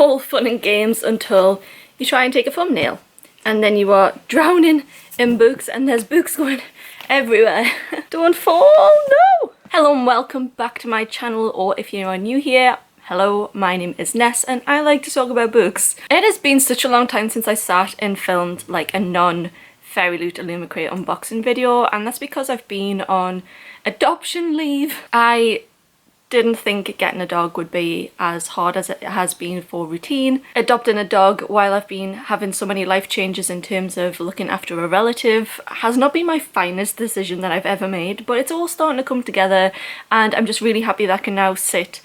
all fun and games until you try and take a thumbnail. And then you are drowning in books and there's books going everywhere. Don't fall, no! Hello and welcome back to my channel, or if you are new here, hello, my name is Ness and I like to talk about books. It has been such a long time since I sat and filmed like a non-Fairy Loot Illumicrate unboxing video, and that's because I've been on adoption leave. I didn't think getting a dog would be as hard as it has been for routine. Adopting a dog while I've been having so many life changes in terms of looking after a relative has not been my finest decision that I've ever made, but it's all starting to come together and I'm just really happy that I can now sit,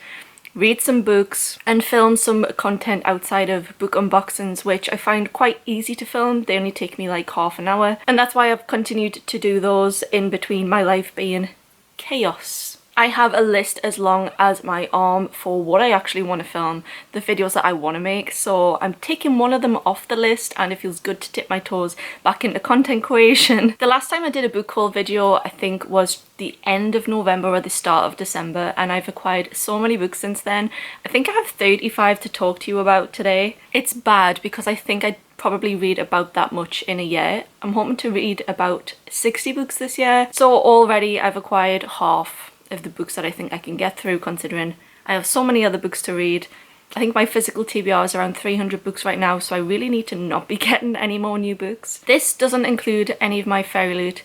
read some books and film some content outside of book unboxings, which I find quite easy to film. They only take me like half an hour, and that's why I've continued to do those in between my life being chaos. I have a list as long as my arm for what I actually want to film, the videos that I want to make, so I'm taking one of them off the list and it feels good to dip my toes back into content creation. The last time I did a book haul video I think was the end of November or the start of December, and I've acquired so many books since then. I think I have 35 to talk to you about today. It's bad because I think I probably read about that much in a year. I'm hoping to read about 60 books this year, so already I've acquired half of the books that I think I can get through, considering I have so many other books to read. I think my physical TBR is around 300 books right now, so I really need to not be getting any more new books. This doesn't include any of my Fairy Loot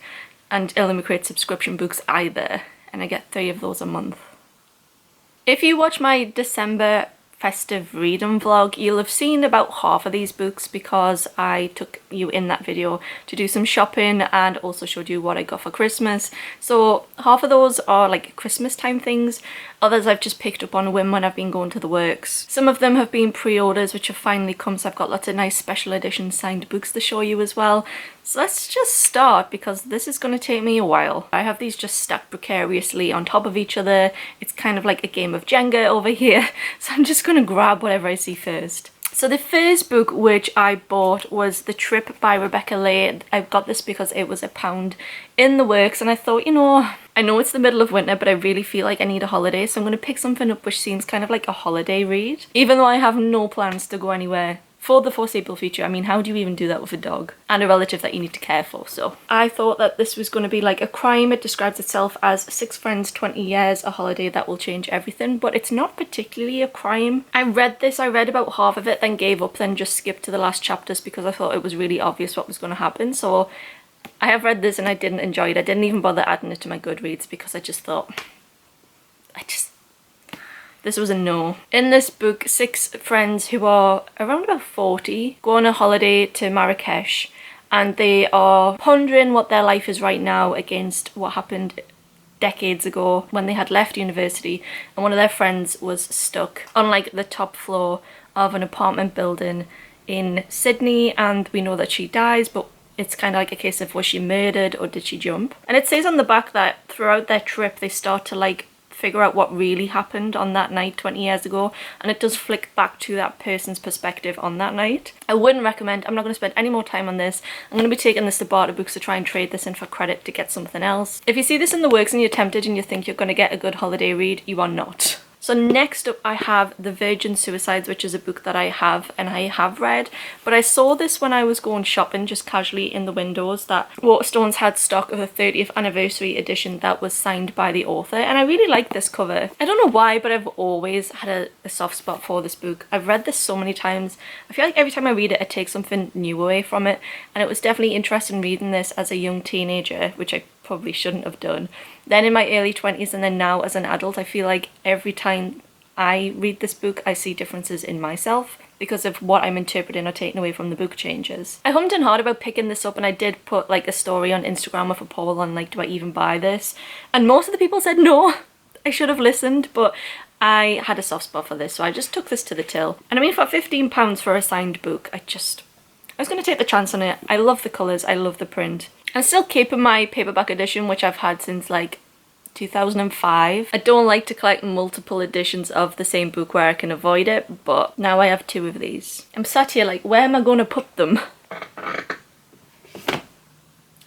and Illumicrate subscription books either, and I get 3 of those a month. If you watch my December festive reading vlog, you'll have seen about half of these books because I took you in that video to do some shopping and also showed you what I got for Christmas. So half of those are like Christmas time things, others I've just picked up on a whim when I've been going to the works. Some of them have been pre-orders which have finally come, so I've got lots of nice special edition signed books to show you as well. So let's just start because this is going to take me a while. I have these just stacked precariously on top of each other. It's kind of like a game of Jenga over here, so I'm just going to grab whatever I see first. So the first book which I bought was The Trip by Rebecca Leigh. I got this because it was £1 in the works and I thought, you know, I know it's the middle of winter but I really feel like I need a holiday, so I'm going to pick something up which seems kind of like a holiday read, even though I have no plans to go anywhere for the foreseeable future. I mean, how do you even do that with a dog and a relative that you need to care for? So I thought that this was going to be like a crime. It describes itself as 6 friends, 20 years, a holiday that will change everything, but it's not particularly a crime. I read about half of it, then gave up, then just skipped to the last chapters because I thought it was really obvious what was going to happen. So I have read this and I didn't enjoy it. I didn't even bother adding it to my Goodreads because I just thought, this was a no. In this book, 6 friends who are around about 40 go on a holiday to Marrakesh and they are pondering what their life is right now against what happened decades ago when they had left university and one of their friends was stuck on like the top floor of an apartment building in Sydney, and we know that she dies, but it's kind of like a case of was she murdered or did she jump? And it says on the back that throughout their trip they start to like figure out what really happened on that night 20 years ago, and it does flick back to that person's perspective on that night. I wouldn't recommend, I'm not going to spend any more time on this. I'm going to be taking this to Barter Books to try and trade this in for credit to get something else. If you see this in the works and you're tempted and you think you're going to get a good holiday read, you are not. So next up I have The Virgin Suicides, which is a book that I have read, but I saw this when I was going shopping just casually in the windows that Waterstones had stock of a 30th anniversary edition that was signed by the author, and I really like this cover. I don't know why, but I've always had a soft spot for this book. I've read this so many times. I feel like every time I read it I take something new away from it, and it was definitely interesting reading this as a young teenager, which I probably shouldn't have done. Then in my early 20s and then now as an adult, I feel like every time I read this book I see differences in myself because of what I'm interpreting or taking away from the book changes. I hummed and hawed about picking this up and I did put like a story on Instagram with a poll on like, do I even buy this? And most of the people said no. I should have listened, but I had a soft spot for this, so I just took this to the till. And I mean, for £15 for a signed book, I was going to take the chance on it. I love the colours, I love the print. I'm still keeping my paperback edition, which I've had since like 2005. I don't like to collect multiple editions of the same book where I can avoid it, but now I have 2 of these. I'm sat here like, where am I going to put them?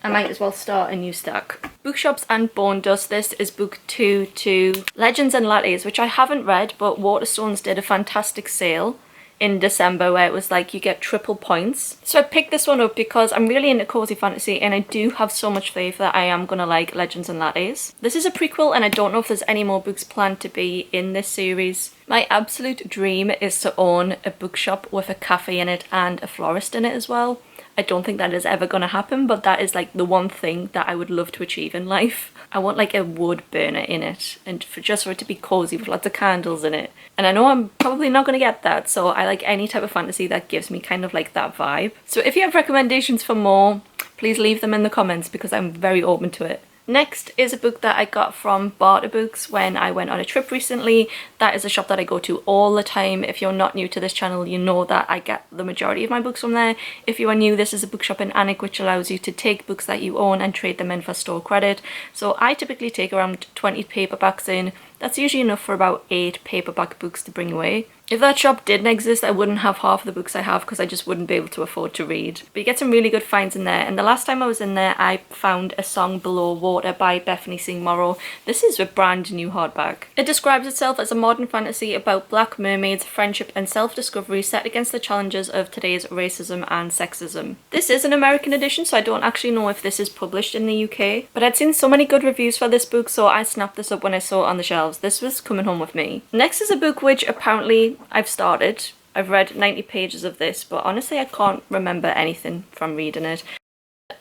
I might as well start a new stack. Bookshops and Bone Dust. This is book 2 to Legends and Lattes, which I haven't read, but Waterstones did a fantastic sale in December where it was like you get triple points. So I picked this one up because I'm really into cozy fantasy and I do have so much faith that I am gonna like Legends and Lattes. This is a prequel and I don't know if there's any more books planned to be in this series. My absolute dream is to own a bookshop with a cafe in it and a florist in it as well. I don't think that is ever going to happen, but that is like the one thing that I would love to achieve in life. I want like a wood burner in it and just for it to be cozy with lots of candles in it. And I know I'm probably not going to get that, so I like any type of fantasy that gives me kind of like that vibe. So if you have recommendations for more, please leave them in the comments because I'm very open to it. Next is a book that I got from Barter Books when I went on a trip recently. That is a shop that I go to all the time. If you're not new to this channel, you know that I get the majority of my books from there. If you are new, this is a bookshop in Alnwick which allows you to take books that you own and trade them in for store credit. So I typically take around 20 paperbacks in. That's usually enough for about 8 paperback books to bring away. If that shop didn't exist, I wouldn't have half the books I have because I just wouldn't be able to afford to read. But you get some really good finds in there, and the last time I was in there I found A Song Below Water by Bethany Singh Morrow. This is a brand new hardback. It describes itself as a modern fantasy about black mermaids, friendship and self-discovery set against the challenges of today's racism and sexism. This is an American edition, so I don't actually know if this is published in the UK, but I'd seen so many good reviews for this book, so I snapped this up when I saw it on the shelves. This was coming home with me. Next is a book which apparently I've started. I've read 90 pages of this, but honestly I can't remember anything from reading it.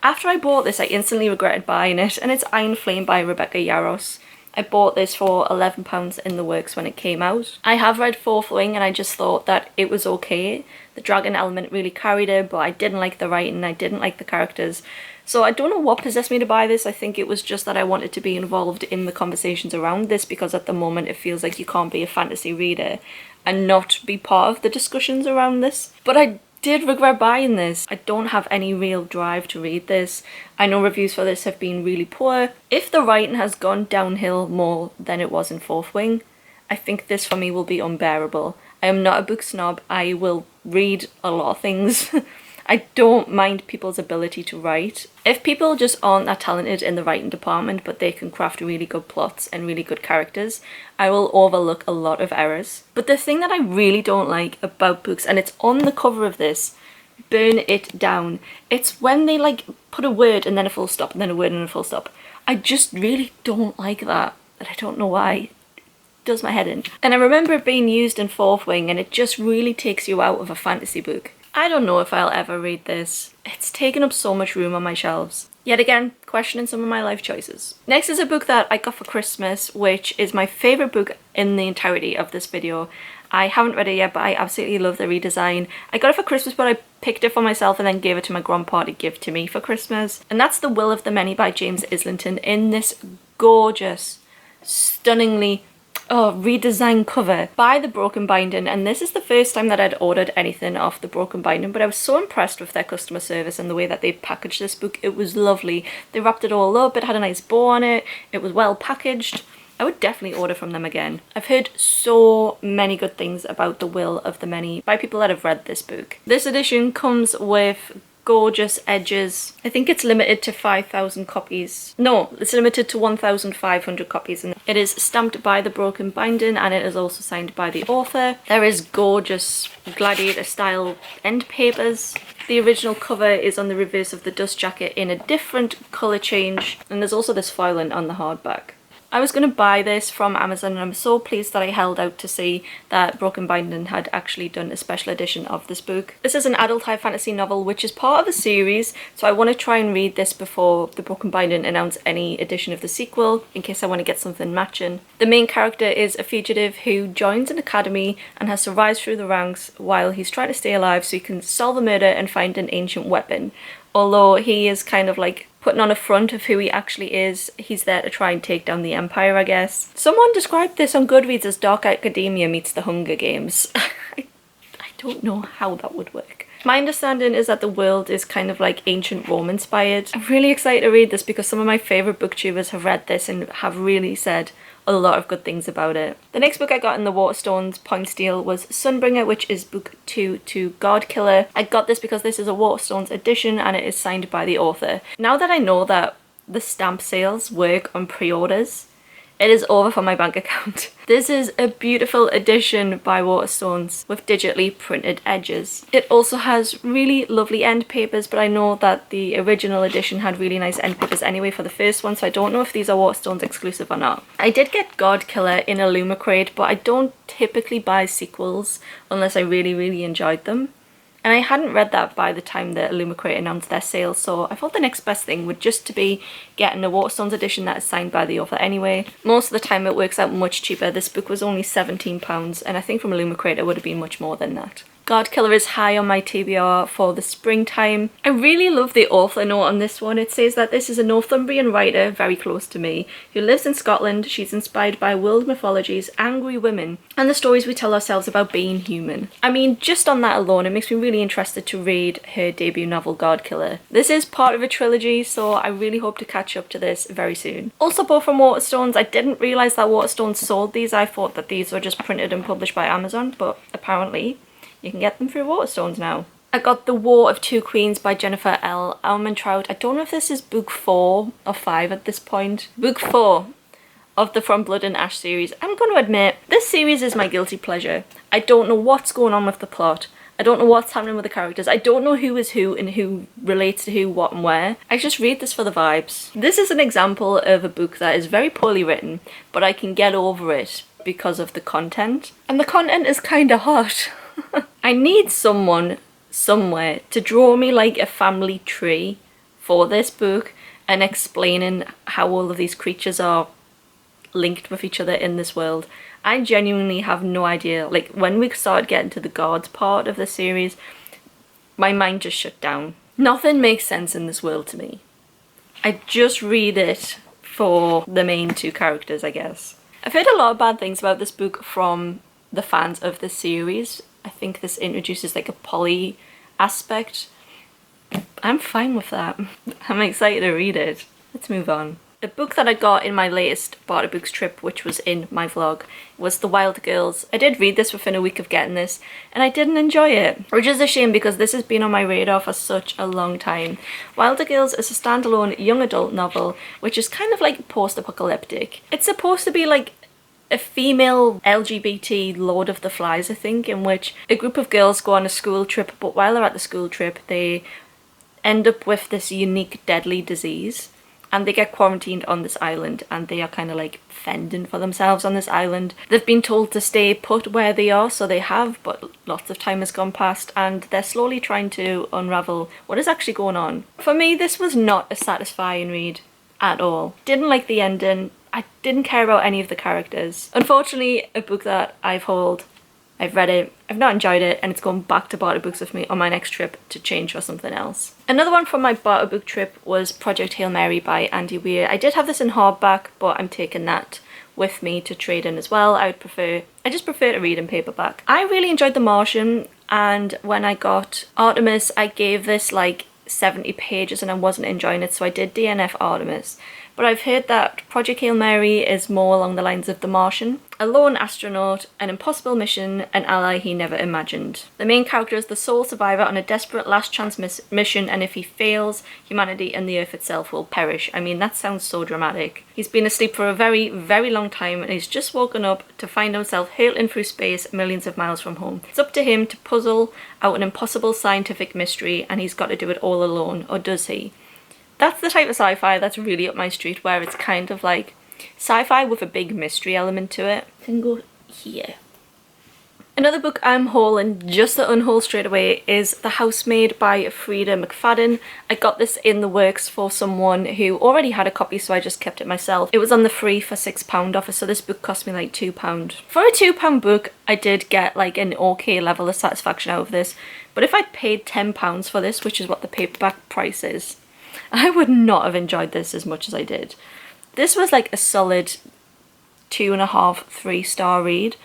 After I bought this, I instantly regretted buying it, and it's Iron Flame by Rebecca Yarros. I bought this for £11 in the works when it came out. I have read Fourth Wing and I just thought that it was okay. The dragon element really carried it, but I didn't like the writing, I didn't like the characters. So I don't know what possessed me to buy this. I think it was just that I wanted to be involved in the conversations around this because at the moment it feels like you can't be a fantasy reader and not be part of the discussions around this. But I did regret buying this. I don't have any real drive to read this. I know reviews for this have been really poor. If the writing has gone downhill more than it was in Fourth Wing, I think this for me will be unbearable. I am not a book snob. I will read a lot of things. I don't mind people's ability to write. If people just aren't that talented in the writing department but they can craft really good plots and really good characters, I will overlook a lot of errors. But the thing that I really don't like about books, and it's on the cover of this, Burn It Down, it's when they like put a word and then a full stop and then a word and a full stop. I just really don't like that, and I don't know why. It does my head in. And I remember it being used in Fourth Wing and it just really takes you out of a fantasy book. I don't know if I'll ever read this. It's taken up so much room on my shelves. Yet again, questioning some of my life choices. Next is a book that I got for Christmas, which is my favourite book in the entirety of this video. I haven't read it yet, but I absolutely love the redesign. I got it for Christmas, but I picked it for myself and then gave it to my grandpa to give to me for Christmas. And that's The Will of the Many by James Islington in this gorgeous, stunningly redesigned cover by the Broken Binding, and this is the first time that I'd ordered anything off the Broken Binding, but I was so impressed with their customer service and the way that they packaged this book. It was lovely. They wrapped it all up, it had a nice bow on it, it was well packaged. I would definitely order from them again. I've heard so many good things about The Will of the Many by people that have read this book. This edition comes with gorgeous edges. I think it's limited to 5,000 copies. No, it's limited to 1,500 copies, and it is stamped by the Broken Binding and it is also signed by the author. There is gorgeous gladiator style end papers. The original cover is on the reverse of the dust jacket in a different colour change, and there's also this foiling on the hardback. I was going to buy this from Amazon and I'm so pleased that I held out to see that Broken Binding had actually done a special edition of this book. This is an adult high fantasy novel which is part of a series, so I want to try and read this before the Broken Binding announce any edition of the sequel in case I want to get something matching. The main character is a fugitive who joins an academy and has to rise through the ranks while he's trying to stay alive so he can solve a murder and find an ancient weapon. Although he is kind of like putting on a front of who he actually is, he's there to try and take down the Empire, I guess. Someone described this on Goodreads as Dark Academia meets the Hunger Games. I don't know how that would work. My understanding is that the world is kind of like ancient Rome inspired. I'm really excited to read this because some of my favourite booktubers have read this and have really said a lot of good things about it. The next book I got in the Waterstones point steal was Sunbringer, which is book 2 to Guardkiller. I got this because this is a Waterstones edition and it is signed by the author. Now that I know that the stamp sales work on pre-orders, It is over for my bank account. This is a beautiful edition by Waterstones with digitally printed edges. It also has really lovely end papers, but I know that the original edition had really nice end papers anyway for the first one, so I don't know if these are Waterstones exclusive or not. I did get God Killer in a Lumicrate, but I don't typically buy sequels unless I really enjoyed them. And I hadn't read that by the time that Lumicrate announced their sale, so I thought the next best thing would just to be getting a Waterstones edition that is signed by the author anyway. Most of the time it works out much cheaper. This book was only £17, and I think from Lumicrate it would have been much more than that. God Killer is high on my TBR for the springtime. I really love the author note on this one. It says that this is a Northumbrian writer, very close to me, who lives in Scotland. She's inspired by world mythologies, angry women, and the stories we tell ourselves about being human. I mean, just on that alone, it makes me really interested to read her debut novel, God Killer. This is part of a trilogy, so I really hope to catch up to this very soon. Also bought from Waterstones. I didn't realise that Waterstones sold these. I thought that these were just printed and published by Amazon, but apparently you can get them through Waterstones now. I got The War of Two Queens by Jennifer L. Almentrout. I don't know if this is book 4 or 5 at this point. Book 4 of the From Blood and Ash series. I'm going to admit, this series is my guilty pleasure. I don't know what's going on with the plot. I don't know what's happening with the characters. I don't know who is who and who relates to who, what and where. I just read this for the vibes. This is an example of a book that is very poorly written, but I can get over it because of the content. And the content is kind of hot. I need someone somewhere to draw me like a family tree for this book and explaining how all of these creatures are linked with each other in this world. I genuinely have no idea. Like, when we started getting to the gods part of the series, my mind just shut down. Nothing makes sense in this world to me. I just read it for the main two characters, I guess. I've heard a lot of bad things about this book from the fans of the series. I think this introduces like a poly aspect. I'm fine with that. I'm excited to read it. Let's move on. A book that I got in my latest Barter Books trip, which was in my vlog, was The Wild Girls. I did read this within a week of getting this, and I didn't enjoy it, which is a shame because this has been on my radar for such a long time. Wilder Girls is a standalone young adult novel, which is kind of like post-apocalyptic. It's supposed to be like a female LGBT Lord of the Flies, I think, in which a group of girls go on a school trip, but while they're at the school trip they end up with this unique deadly disease and they get quarantined on this island, and they are kind of like fending for themselves on this island. They've been told to stay put where they are, so they have, but lots of time has gone past and they're slowly trying to unravel what is actually going on. For me, this was not a satisfying read at all. Didn't like the ending. I didn't care about any of the characters. Unfortunately, a book that I've hauled, I've read it, I've not enjoyed it, and it's going back to Barter Books with me on my next trip to change for something else. Another one from my Barter Book trip was Project Hail Mary by Andy Weir. I did have this in hardback, but I'm taking that with me to trade in as well. I just prefer to read in paperback. I really enjoyed The Martian, and when I got Artemis, I gave this like 70 pages and I wasn't enjoying it, so I did DNF Artemis. But I've heard that Project Hail Mary is more along the lines of The Martian. A lone astronaut, an impossible mission, an ally he never imagined. The main character is the sole survivor on a desperate last chance mission, and if he fails, humanity and the Earth itself will perish. I mean, that sounds so dramatic. He's been asleep for a very, very long time, and he's just woken up to find himself hurtling through space millions of miles from home. It's up to him to puzzle out an impossible scientific mystery, and he's got to do it all alone, or does he? That's the type of sci-fi that's really up my street, where it's kind of like sci-fi with a big mystery element to it. I can go here. Another book I'm hauling just to unhaul straight away is The Housemaid by Frida McFadden. I got this in the works for someone who already had a copy, so I just kept it myself. It was on the free for £6 offer, so this book cost me like £2. For a £2 book, I did get like an okay level of satisfaction out of this, but if I'd paid £10 for this, which is what the paperback price is, I would not have enjoyed this as much as I did. This was like a solid 2.5, 3-star read.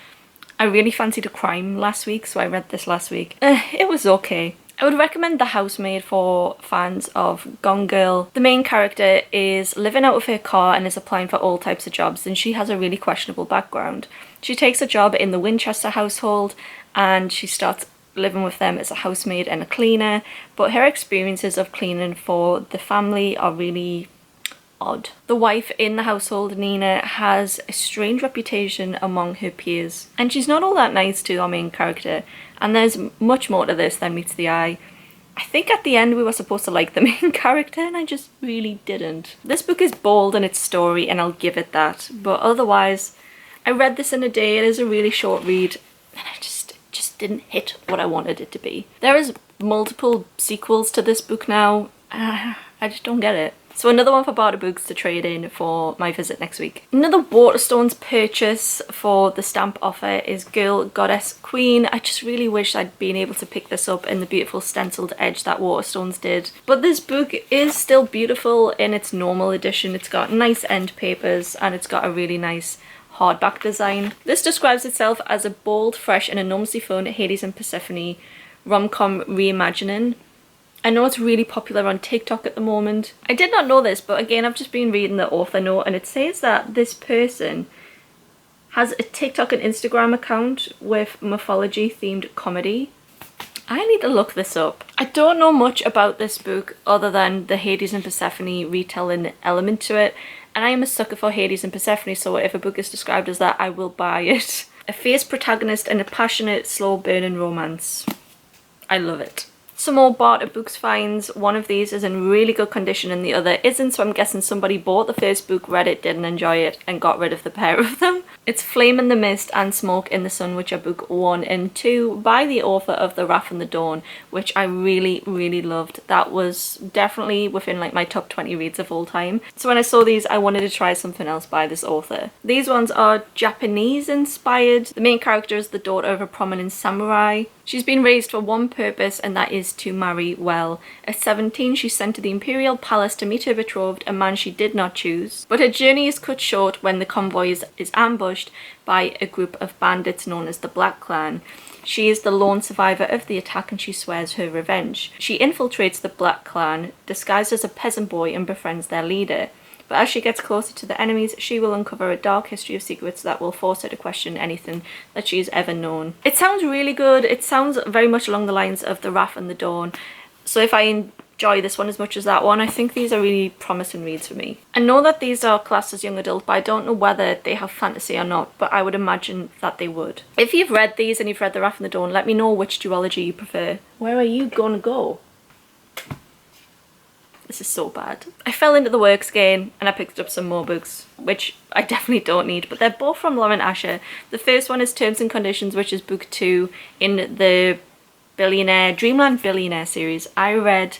I really fancied a crime last week, so I read this last week. It was okay. I would recommend The Housemaid for fans of Gone Girl. The main character is living out of her car and is applying for all types of jobs, and she has a really questionable background. She takes a job in the Winchester household and she starts living with them as a housemaid and a cleaner, but her experiences of cleaning for the family are really odd. The wife in the household, Nina, has a strange reputation among her peers, and she's not all that nice to our main character, and there's much more to this than meets the eye. I think at the end we were supposed to like the main character, and I just really didn't. This book is bold in its story, and I'll give it that, but otherwise, I read this in a day. It is a really short read, and I just didn't hit what I wanted it to be. There is multiple sequels to this book now. I just don't get it. So another one for Barter Books to trade in for my visit next week. Another Waterstones purchase for the stamp offer is Girl, Goddess, Queen. I just really wish I'd been able to pick this up in the beautiful stenciled edge that Waterstones did. But this book is still beautiful in its normal edition. It's got nice end papers and it's got a really nice hardback design. This describes itself as a bold, fresh and enormously fun Hades and Persephone rom-com reimagining. I know it's really popular on TikTok at the moment. I did not know this, but again, I've just been reading the author note and it says that this person has a TikTok and Instagram account with mythology themed comedy. I need to look this up. I don't know much about this book other than the Hades and Persephone retelling element to it, and I am a sucker for Hades and Persephone, so if a book is described as that, I will buy it. A fierce protagonist and a passionate, slow-burning romance. I love it. Some more Barter Books finds. One of these is in really good condition and the other isn't, so I'm guessing somebody bought the first book, read it, didn't enjoy it, and got rid of the pair of them. It's Flame in the Mist and Smoke in the Sun, which are book 1 and 2 by the author of The Wrath and the Dawn, which I really, really loved. That was definitely within like my top 20 reads of all time. So when I saw these, I wanted to try something else by this author. These ones are Japanese inspired. The main character is the daughter of a prominent samurai. She's been raised for one purpose, and that is to marry well. At 17, she's sent to the imperial palace to meet her betrothed, a man she did not choose. But her journey is cut short when the convoy is ambushed by a group of bandits known as the Black Clan. She is the lone survivor of the attack and she swears her revenge. She infiltrates the Black Clan, disguised as a peasant boy, and befriends their leader. But as she gets closer to the enemies, she will uncover a dark history of secrets that will force her to question anything that she's ever known. It sounds really good. It sounds very much along the lines of The Wrath and the Dawn. So if I enjoy this one as much as that one, I think these are really promising reads for me. I know that these are classed as young adult, but I don't know whether they have fantasy or not, but I would imagine that they would. If you've read these and you've read The Wrath and the Dawn, let me know which duology you prefer. Where are you gonna go? This is so bad. I fell into the works again and I picked up some more books, which I definitely don't need, but they're both from Lauren Asher. The first one is Terms and Conditions, which is book 2 in the Dreamland Billionaire series. I read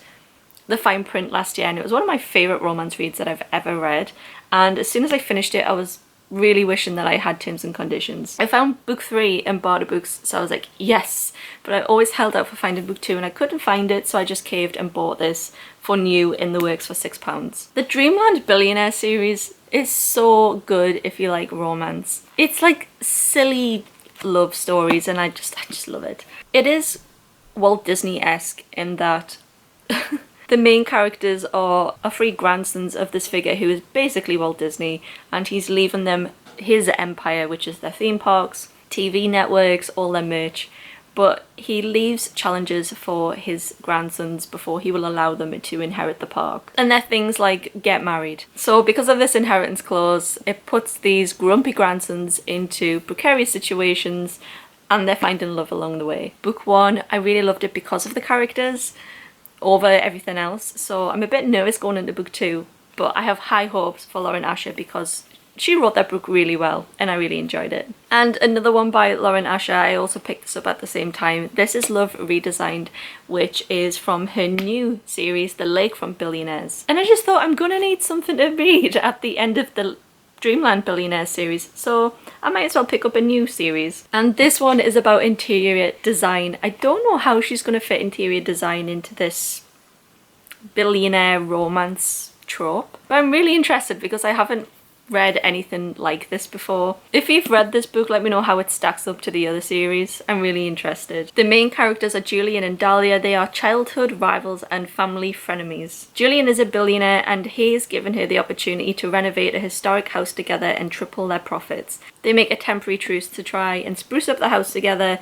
The Fine Print last year and it was one of my favourite romance reads that I've ever read, and as soon as I finished it I was really wishing that I had Terms and Conditions. I found book 3 in Barter Books, so I was like, yes, but I always held out for finding book 2 and I couldn't find it, so I just caved and bought this for new in the works for £6. The Dreamland Billionaire series is so good if you like romance. It's like silly love stories and I just love it. It is Walt Disney-esque in that the main characters are 3 grandsons of this figure who is basically Walt Disney, and he's leaving them his empire, which is their theme parks, TV networks, all their merch. But he leaves challenges for his grandsons before he will allow them to inherit the park. And they're things like get married. So because of this inheritance clause, it puts these grumpy grandsons into precarious situations and they're finding love along the way. Book 1, I really loved it because of the characters over everything else, so I'm a bit nervous going into book 2, but I have high hopes for Lauren Asher because she wrote that book really well and I really enjoyed it. And another one by Lauren Asher, I also picked this up at the same time. This is Love Redesigned, which is from her new series, The Lakefront Billionaires. And I just thought I'm gonna need something to read at the end of the Dreamland Billionaires series, so I might as well pick up a new series. And this one is about interior design. I don't know how she's going to fit interior design into this billionaire romance trope, but I'm really interested because I haven't read anything like this before. If you've read this book, let me know how it stacks up to the other series. I'm really interested. The main characters are Julian and Dahlia. They are childhood rivals and family frenemies. Julian is a billionaire and he has given her the opportunity to renovate a historic house together and triple their profits. They make a temporary truce to try and spruce up the house together,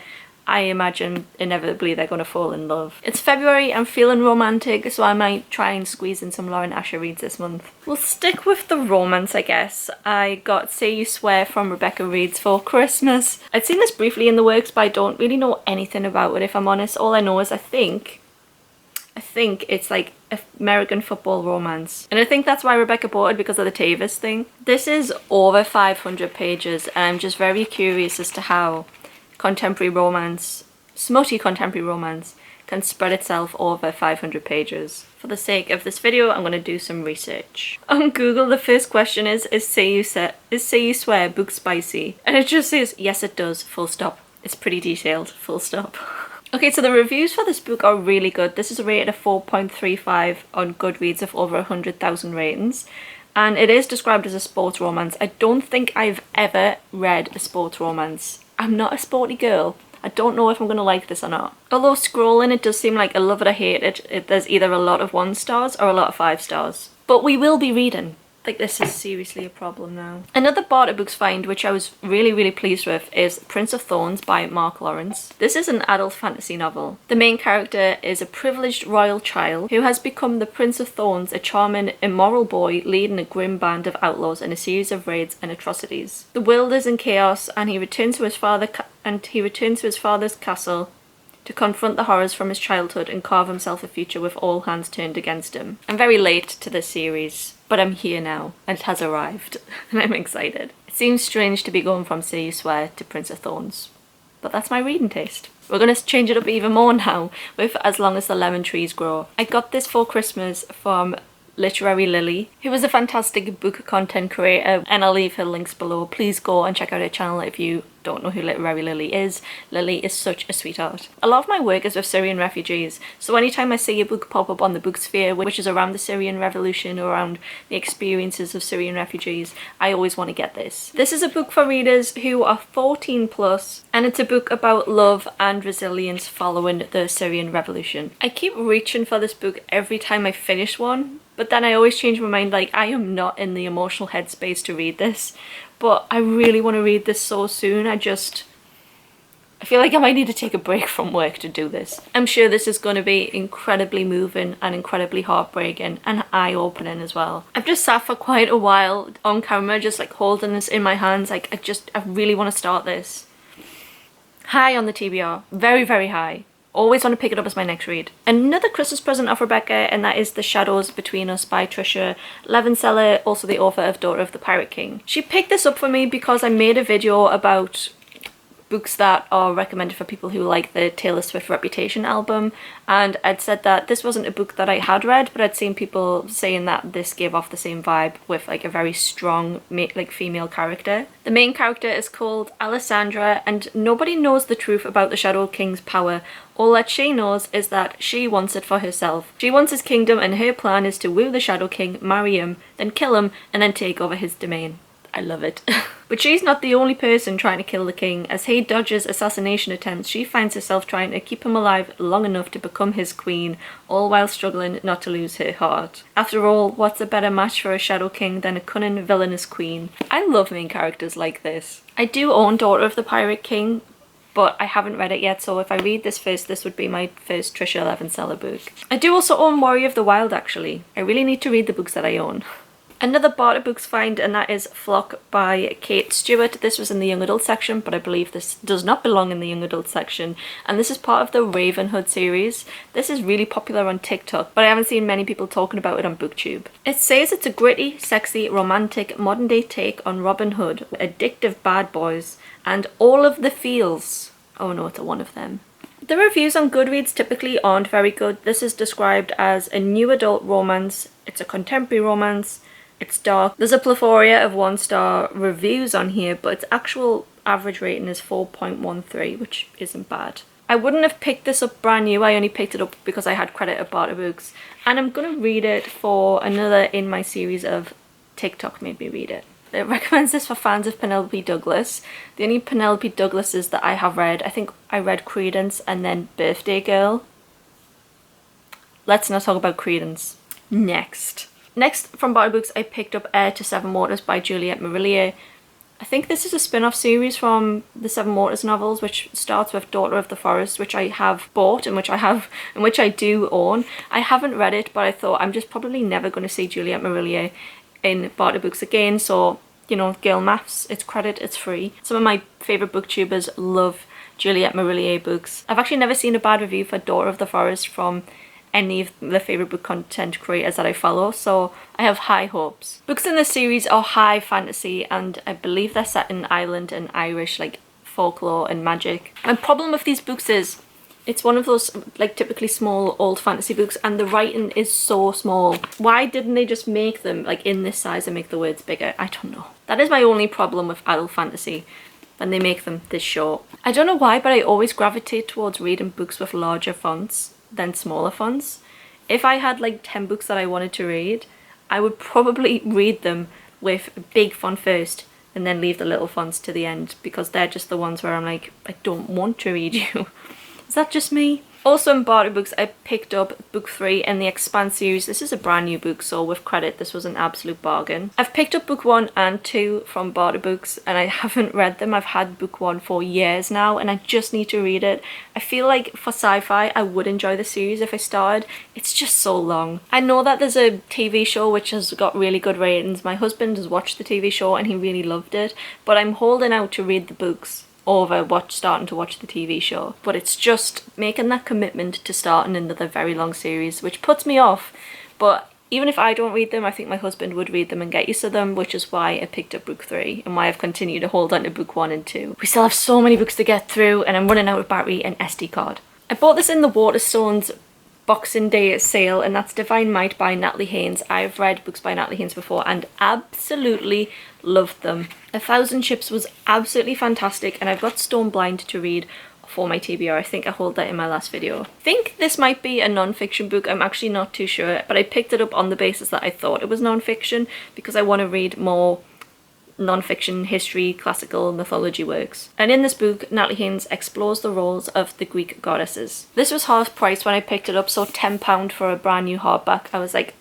I imagine inevitably they're going to fall in love. It's February, I'm feeling romantic, so I might try and squeeze in some Lauren Asher reads this month. We'll stick with the romance, I guess. I got Say You Swear from Rebecca Reads for Christmas. I'd seen this briefly in the works, but I don't really know anything about it, if I'm honest. All I know is I think it's like American football romance. And I think that's why Rebecca bought it, because of the Tavis thing. This is over 500 pages, and I'm just very curious as to how contemporary romance, smutty contemporary romance, can spread itself over 500 pages. For the sake of this video, I'm going to do some research. On Google, the first question is Say You Swear book spicy? And it just says, yes it does, full stop. It's pretty detailed, full stop. Okay, so the reviews for this book are really good. This is rated a 4.35 on Goodreads of over 100,000 ratings. And it is described as a sports romance. I don't think I've ever read a sports romance. I'm not a sporty girl. I don't know if I'm going to like this or not. Although scrolling, it does seem like I love it or hate it. There's either a lot of 1 stars or a lot of 5 stars. But we will be reading. Like, this is seriously a problem now. Another Barter Books find, which I was really pleased with, is Prince of Thorns by Mark Lawrence. This is an adult fantasy novel. The main character is a privileged royal child who has become the Prince of Thorns, a charming, immoral boy leading a grim band of outlaws in a series of raids and atrocities. The world is in chaos, and he returns to his father's castle to confront the horrors from his childhood and carve himself a future with all hands turned against him. I'm very late to this series, but I'm here now, and it has arrived, and I'm excited. It seems strange to be going from Say You Swear to Prince of Thorns, but that's my reading taste. We're going to change it up even more now with As Long as the Lemon Trees Grow. I got this for Christmas from Literary Lily, who is a fantastic book content creator, and I'll leave her links below. Please go and check out her channel if you don't know who Literary Lily is. Lily is such a sweetheart. A lot of my work is with Syrian refugees, so anytime I see a book pop up on the Booksphere, which is around the Syrian revolution, or around the experiences of Syrian refugees, I always want to get this. This is a book for readers who are 14 plus, and it's a book about love and resilience following the Syrian revolution. I keep reaching for this book every time I finish one, but then I always change my mind, like, I am not in the emotional headspace to read this. But I really want to read this so soon. I feel like I might need to take a break from work to do this. I'm sure this is going to be incredibly moving and incredibly heartbreaking and eye-opening as well. I've just sat for quite a while on camera, just like holding this in my hands. Like, I really want to start this. High on the TBR. Very high. Always want to pick it up as my next read. Another Christmas present of Rebecca, and that is The Shadows Between Us by Trisha Levenseller, also the author of Daughter of the Pirate King. She picked this up for me because I made a video about books that are recommended for people who like the Taylor Swift Reputation album, and I'd said that this wasn't a book that I had read, but I'd seen people saying that this gave off the same vibe with like a very strong like female character. The main character is called Alessandra, and nobody knows the truth about the Shadow King's power. All that she knows is that she wants it for herself. She wants his kingdom, and her plan is to woo the Shadow King, marry him, then kill him, and then take over his domain. I love it. But she's not the only person trying to kill the king. As he dodges assassination attempts, she finds herself trying to keep him alive long enough to become his queen, all while struggling not to lose her heart. After all, what's a better match for a Shadow King than a cunning villainous queen? I love main characters like this. I do own Daughter of the Pirate King, but I haven't read it yet, so if I read this first, this would be my first Trisha Levenseller book. I do also own Warrior of the Wild, actually. I really need to read the books that I own. Another Barter Books find, and that is Flock by Kate Stewart. This was in the young adult section, but I believe this does not belong in the young adult section. And this is part of the Ravenhood series. This is really popular on TikTok, but I haven't seen many people talking about it on Booktube. It says it's a gritty, sexy, romantic, modern day take on Robin Hood, addictive bad boys, and all of the feels. Oh no, it's a one of them. The reviews on Goodreads typically aren't very good. This is described as a new adult romance. It's a contemporary romance. It's dark. There's a plethora of 1-star reviews on here, but its actual average rating is 4.13, which isn't bad. I wouldn't have picked this up brand new. I only picked it up because I had credit at Barter Books. And I'm going to read it for another in my series of TikTok made me read it. It recommends this for fans of Penelope Douglas. The only Penelope Douglases that I have read, I think I read Credence and then Birthday Girl. Let's not talk about Credence. Next from Barter Books, I picked up Heir to Seven Waters by Juliette Marillier. I think this is a spin-off series from the Seven Waters novels, which starts with Daughter of the Forest, which I have bought and which I do own. I haven't read it, but I thought I'm just probably never going to see Juliette Marillier in Barter Books again, so, you know, girl maths, it's credit, it's free. Some of my favourite booktubers love Juliette Marillier books. I've actually never seen a bad review for Daughter of the Forest from any of the favourite book content creators that I follow, so I have high hopes. Books in this series are high fantasy, and I believe they're set in Ireland and Irish, like, folklore and magic. My problem with these books is it's one of those, like, typically small old fantasy books, and the writing is so small. Why didn't they just make them, like, in this size and make the words bigger? I don't know. That is my only problem with adult fantasy, when they make them this short. I don't know why, but I always gravitate towards reading books with larger fonts than smaller fonts. If I had like 10 books that I wanted to read, I would probably read them with a big font first and then leave the little fonts to the end, because they're just the ones where I'm like, I don't want to read you. Is that just me? Also in Barter Books, I picked up book 3 in the Expans series. This is a brand new book, so with credit, this was an absolute bargain. I've picked up book 1 and 2 from Barter Books, and I haven't read them. I've had book 1 for years now, and I just need to read it. I feel like for Sci-Fi, I would enjoy the series if I started. It's just so long. I know that there's a TV show which has got really good ratings. My husband has watched the TV show and he really loved it, but I'm holding out to read the books over starting to watch the TV show. But it's just making that commitment to starting another very long series, which puts me off. But even if I don't read them, I think my husband would read them and get used to them, which is why I picked up book 3 and why I've continued to hold on to book 1 and 2. We still have so many books to get through, and I'm running out of battery and SD card. I bought this in the Waterstones Boxing Day sale, and that's Divine Might by Natalie Haynes. I've read books by Natalie Haynes before and absolutely loved them. 1,000 Ships was absolutely fantastic, and I've got Stone Blind to read for my TBR. I think I hauled that in my last video. I think this might be a non-fiction book. I'm actually not too sure, but I picked it up on the basis that I thought it was non-fiction because I want to read more non-fiction history, classical mythology works. And in this book, Natalie Haynes explores the roles of the Greek goddesses. This was half price when I picked it up, so £10 for a brand new hardback. I was like,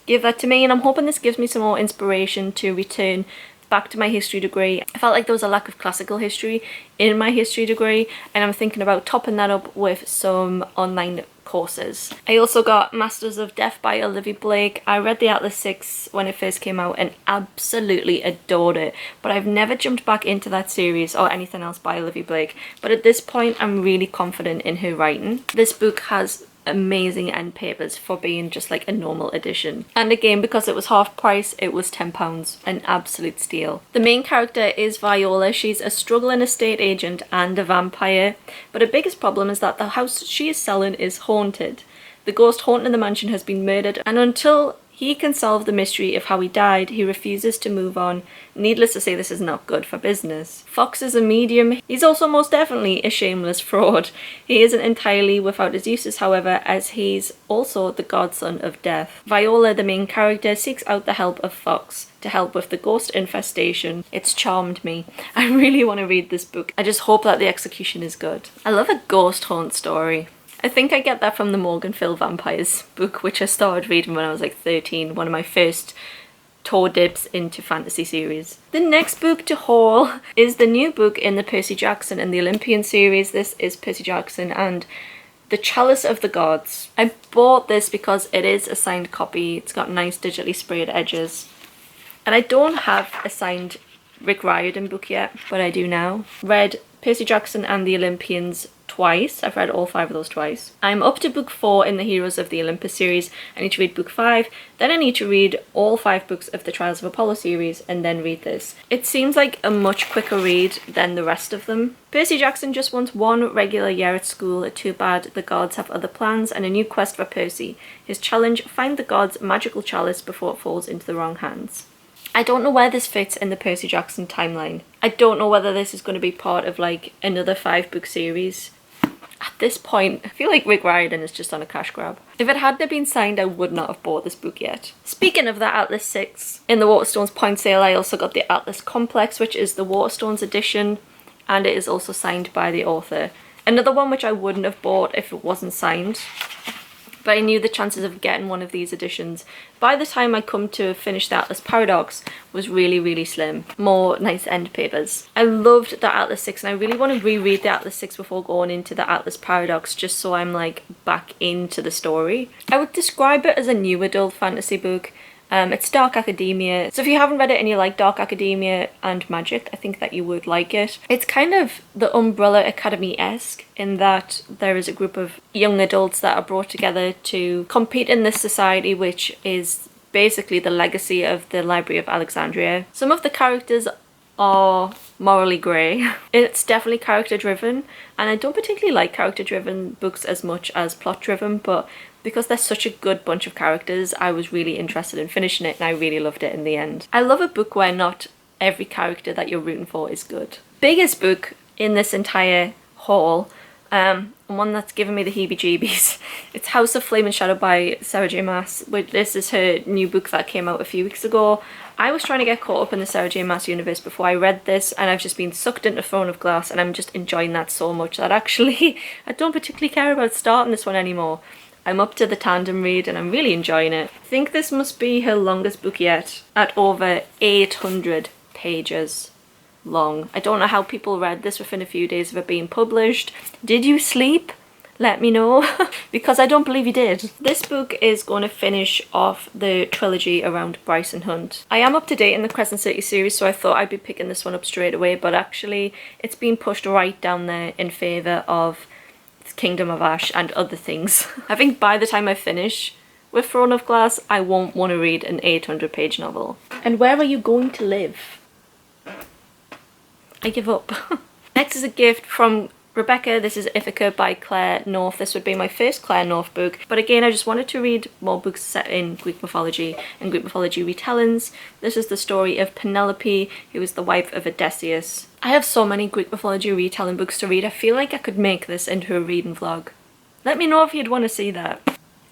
give that to me, and I'm hoping this gives me some more inspiration to return back to my history degree. I felt like there was a lack of classical history in my history degree, and I'm thinking about topping that up with some online courses. I also got Masters of Death by Olivia Blake. I read the Atlas 6 when it first came out and absolutely adored it, but I've never jumped back into that series or anything else by Olivia Blake. But at this point, I'm really confident in her writing. This book has amazing end papers for being just like a normal edition, and again, because it was half price, it was £10, an absolute steal. The main character is Viola. She's a struggling estate agent and a vampire, but her biggest problem is that the house she is selling is haunted. The ghost haunting the mansion has been murdered, and until he can solve the mystery of how he died, he refuses to move on. Needless to say, this is not good for business. Fox is a medium. He's also most definitely a shameless fraud. He isn't entirely without his uses, however, as he's also the godson of death. Viola, the main character, seeks out the help of Fox to help with the ghost infestation. It's charmed me. I really want to read this book. I just hope that the execution is good. I love a ghost haunt story. I think I get that from the Morgan Phil Vampires book, which I started reading when I was like 13, one of my first toe dips into fantasy series. The next book to haul is the new book in the Percy Jackson and the Olympian series. This is Percy Jackson and The Chalice of the Gods. I bought this because it is a signed copy. It's got nice digitally sprayed edges. And I don't have a signed Rick Riordan book yet, but I do now. Read Percy Jackson and the Olympians twice. I've read all 5 of those twice. I'm up to book 4 in the Heroes of the Olympus series. I need to read book 5, then I need to read all 5 books of the Trials of Apollo series, and then read this. It seems like a much quicker read than the rest of them. Percy Jackson just wants one regular year at school. Too bad the gods have other plans and a new quest for Percy. His challenge, find the gods' magical chalice before it falls into the wrong hands. I don't know where this fits in the Percy Jackson timeline. I don't know whether this is going to be part of like another 5-book series. At this point, I feel like Rick Riordan is just on a cash grab. If it hadn't been signed, I would not have bought this book yet. Speaking of that Atlas 6, in the Waterstones point sale, I also got the Atlas Complex, which is the Waterstones edition, and it is also signed by the author. Another one which I wouldn't have bought if it wasn't signed, but but I knew the chances of getting one of these editions by the time I come to finish the Atlas Paradox was really, really slim. More nice end papers. I loved the Atlas 6 and I really want to reread the Atlas 6 before going into the Atlas Paradox, just so I'm like back into the story. I would describe it as a new adult fantasy book. It's dark academia, so if you haven't read it and you like dark academia and magic, I think that you would like it. It's kind of the Umbrella Academy-esque in that there is a group of young adults that are brought together to compete in this society, which is basically the legacy of the Library of Alexandria. Some of the characters are morally grey. It's definitely character driven, and I don't particularly like character driven books as much as plot driven, but because they're such a good bunch of characters, I was really interested in finishing it and I really loved it in the end. I love a book where not every character that you're rooting for is good. Biggest book in this entire haul, one that's given me the heebie-jeebies. It's House of Flame and Shadow by Sarah J Maas. This is her new book that came out a few weeks ago. I was trying to get caught up in the Sarah J Maas universe before I read this, and I've just been sucked into Throne of Glass, and I'm just enjoying that so much that actually I don't particularly care about starting this one anymore. I'm up to the tandem read and I'm really enjoying it. I think this must be her longest book yet, at over 800 pages long. I don't know how people read this within a few days of it being published. Did you sleep? Let me know, because I don't believe you did. This book is going to finish off the trilogy around Bryson Hunt. I am up to date in the Crescent City series, so I thought I'd be picking this one up straight away, but actually it's been pushed right down there in favour of Kingdom of Ash and other things. I think by the time I finish with Throne of Glass, I won't want to read an 800-page novel. And where are you going to live? I give up. Next is a gift from Rebecca. This is Ithaca by Claire North. This would be my first Claire North book, but again I just wanted to read more books set in Greek mythology and Greek mythology retellings. This is the story of Penelope, who is the wife of Odysseus. I have so many Greek mythology retelling books to read. I feel like I could make this into a reading vlog. Let me know if you'd want to see that.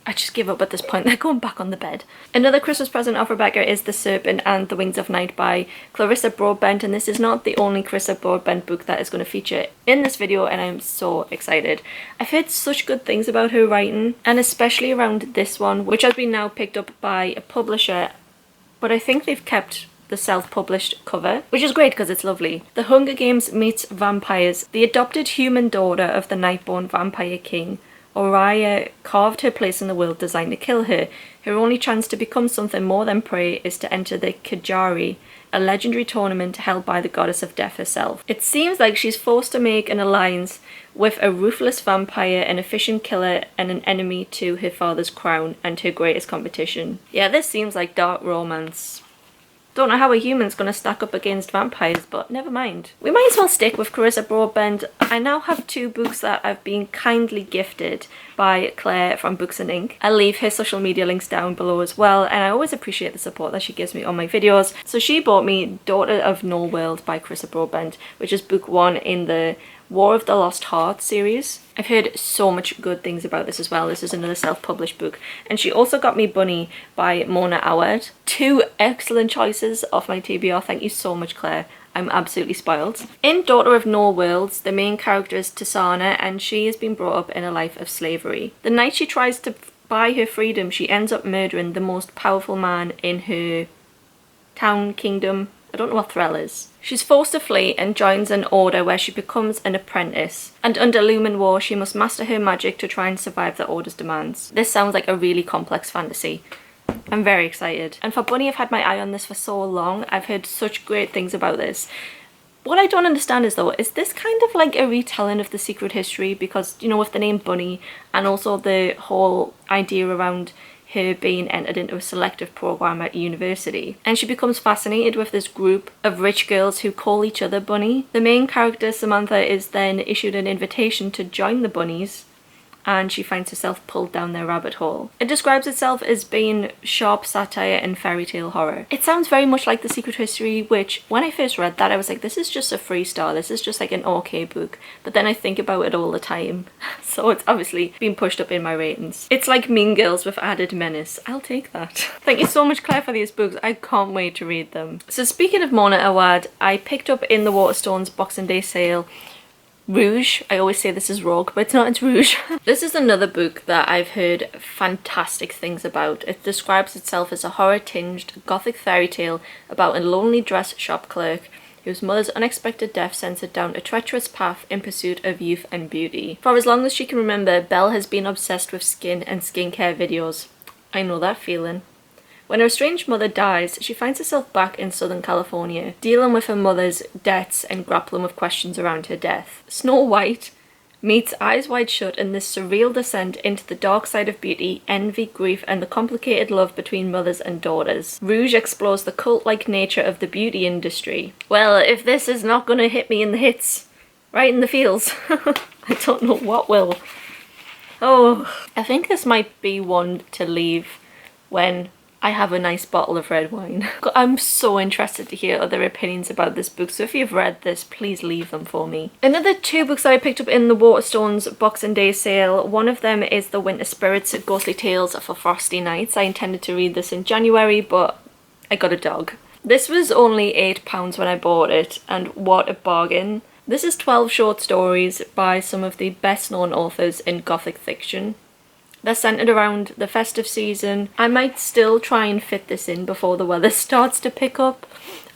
I just give up at this point. They're going back on the bed. Another Christmas present of Rebecca is The Serpent and the Wings of Night by Clarissa Broadbent, and this is not the only Clarissa Broadbent book that is going to feature in this video, and I'm so excited. I've heard such good things about her writing, and especially around this one, which has been now picked up by a publisher, but I think they've kept the self-published cover, which is great because it's lovely. The Hunger Games meets vampires. The adopted human daughter of the Nightborn vampire king, Oriya, carved her place in the world designed to kill her. Her only chance to become something more than prey is to enter the Kajari, a legendary tournament held by the goddess of death herself. It seems like she's forced to make an alliance with a ruthless vampire, an efficient killer, and an enemy to her father's crown and her greatest competition. Yeah, this seems like dark romance. Don't know how a human's gonna stack up against vampires, but never mind. We might as well stick with Clarissa Broadbent. I now have 2 books that I've been kindly gifted by Claire from Books and Ink. I'll leave her social media links down below as well, and I always appreciate the support that she gives me on my videos. So she bought me Daughter of No World by Clarissa Broadbent, which is book 1 in the War of the Lost Heart series. I've heard so much good things about this as well. This is another self-published book. And she also got me Bunny by Mona Awad. 2 excellent choices off my TBR. Thank you so much, Claire. I'm absolutely spoiled. In Daughter of No Worlds, the main character is Tisana, and she has been brought up in a life of slavery. The night she tries to buy her freedom, she ends up murdering the most powerful man in her town, kingdom. I don't know what Thrall is. She's forced to flee and joins an order where she becomes an apprentice. And under Lumen War, she must master her magic to try and survive the order's demands. This sounds like a really complex fantasy. I'm very excited. And for Bunny, I've had my eye on this for so long. I've heard such great things about this. What I don't understand is though, is this kind of like a retelling of The Secret History? Because, you know, with the name Bunny and also the whole idea around her being entered into a selective program at university, and she becomes fascinated with this group of rich girls who call each other Bunny. The main character, Samantha, is then issued an invitation to join the Bunnies, and she finds herself pulled down their rabbit hole. It describes itself as being sharp satire and fairy tale horror. It sounds very much like The Secret History, which when I first read that I was like, this is just a freestyle, this is just like an okay book, but then I think about it all the time, so it's obviously been pushed up in my ratings. It's like Mean Girls with added menace. I'll take that. Thank you so much, Claire, for these books. I can't wait to read them. So speaking of Mona Awad, I picked up in the Waterstones Boxing Day sale Rouge. I always say this is Rogue, but it's not, it's Rouge. This is another book that I've heard fantastic things about. It describes itself as a horror-tinged gothic fairy tale about a lonely dress shop clerk whose mother's unexpected death sends her down a treacherous path in pursuit of youth and beauty. For as long as she can remember, Belle has been obsessed with skin and skincare videos. I know that feeling. When her estranged mother dies, she finds herself back in Southern California, dealing with her mother's debts and grappling with questions around her death. Snow White meets Eyes Wide Shut in this surreal descent into the dark side of beauty, envy, grief, and the complicated love between mothers and daughters. Rouge explores the cult-like nature of the beauty industry. Well, if this is not gonna hit me in the hits, right in the feels, I don't know what will. Oh, I think this might be one to leave when I have a nice bottle of red wine. I'm so interested to hear other opinions about this book, so if you've read this, please leave them for me. Another two books that I picked up in the Waterstones Boxing Day sale, one of them is The Winter Spirits Ghostly Tales for Frosty Nights. I intended to read this in January, but I got a dog. This was only £8 when I bought it, and what a bargain. This is 12 short stories by some of the best known authors in Gothic fiction. They're centered around the festive season. I might still try and fit this in before the weather starts to pick up.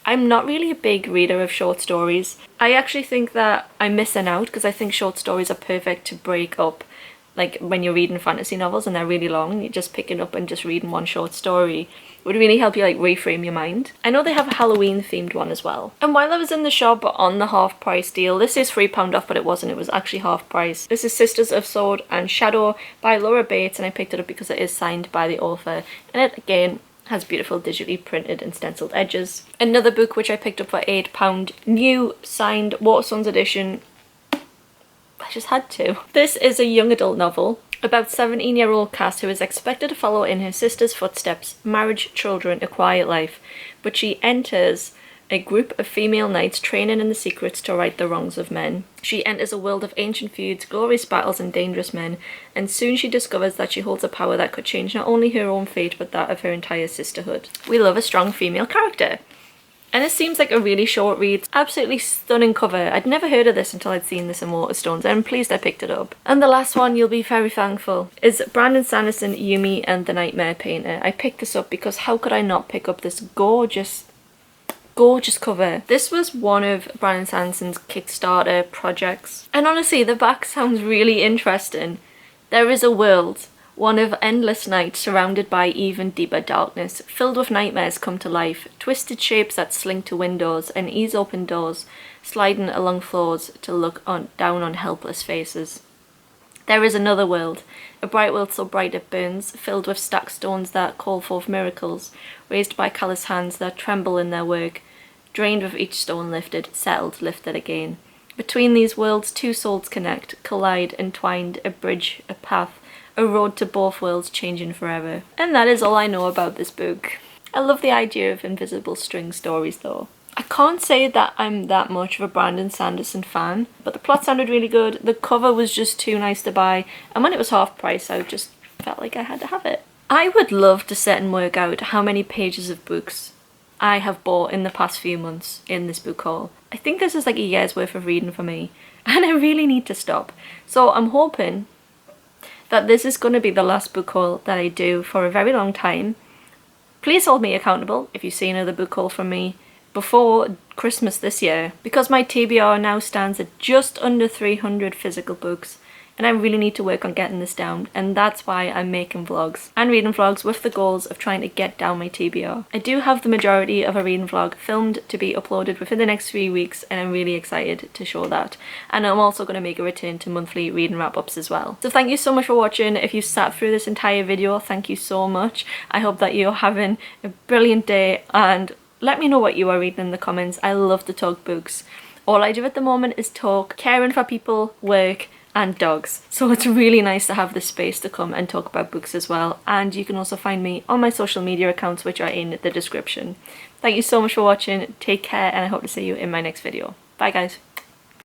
I'm not really a big reader of short stories. I actually think that I'm missing out because I think short stories are perfect to break up. Like when you're reading fantasy novels and they're really long, you're just picking up and just reading one short story. It would really help you like reframe your mind. I know they have a Halloween themed one as well. And while I was in the shop on the half price deal, this is £3 off, but it wasn't, it was actually half price. This is Sisters of Sword and Shadow by Laura Bates, and I picked it up because it is signed by the author. And it again has beautiful digitally printed and stenciled edges. Another book which I picked up for £8, new signed Waterstones edition. I just had to. This is a young adult novel about 17-year-old Cass who is expected to follow in her sister's footsteps, marriage, children, a quiet life, but she enters a group of female knights training in the secrets to right the wrongs of men. She enters a world of ancient feuds, glorious battles, and dangerous men, and soon she discovers that she holds a power that could change not only her own fate but that of her entire sisterhood. We love a strong female character. And it seems like a really short read. Absolutely stunning cover. I'd never heard of this until I'd seen this in Waterstones. I'm pleased I picked it up. And the last one, you'll be very thankful, is Brandon Sanderson, Yumi and the Nightmare Painter. I picked this up because how could I not pick up this gorgeous cover. This was one of Brandon Sanderson's Kickstarter projects. And honestly, the back sounds really interesting. There is a world, one of endless night surrounded by even deeper darkness, filled with nightmares come to life, twisted shapes that slink to windows and ease open doors, sliding along floors to look down on helpless faces. There is another world, a bright world so bright it burns, filled with stacked stones that call forth miracles, raised by callous hands that tremble in their work, drained with each stone lifted, settled, lifted again. Between these worlds two souls connect, collide, entwined, a bridge, a path, a road to both worlds changing forever. And that is all I know about this book. I love the idea of invisible string stories though. I can't say that I'm that much of a Brandon Sanderson fan, but the plot sounded really good, the cover was just too nice to buy, and when it was half price I just felt like I had to have it. I would love to sit and work out how many pages of books I have bought in the past few months in this book haul. I think this is like a year's worth of reading for me, and I really need to stop. So I'm hoping that this is going to be the last book haul that I do for a very long time. Please hold me accountable if you see another book haul from me before Christmas this year, because my TBR now stands at just under 300 physical books, and I really need to work on getting this down, and that's why I'm making vlogs and reading vlogs with the goals of trying to get down my TBR. I do have the majority of a reading vlog filmed to be uploaded within the next 3 weeks, and I'm really excited to show that. And I'm also going to make a return to monthly reading wrap-ups as well. So thank you so much for watching. If you sat through this entire video, thank you so much. I hope that you're having a brilliant day, and let me know what you are reading in the comments. I love to talk books. All I do at the moment is talk caring for people, work, and dogs. So it's really nice to have this space to come and talk about books as well. And you can also find me on my social media accounts, which are in the description. Thank you so much for watching. Take care, and I hope to see you in my next video. Bye guys.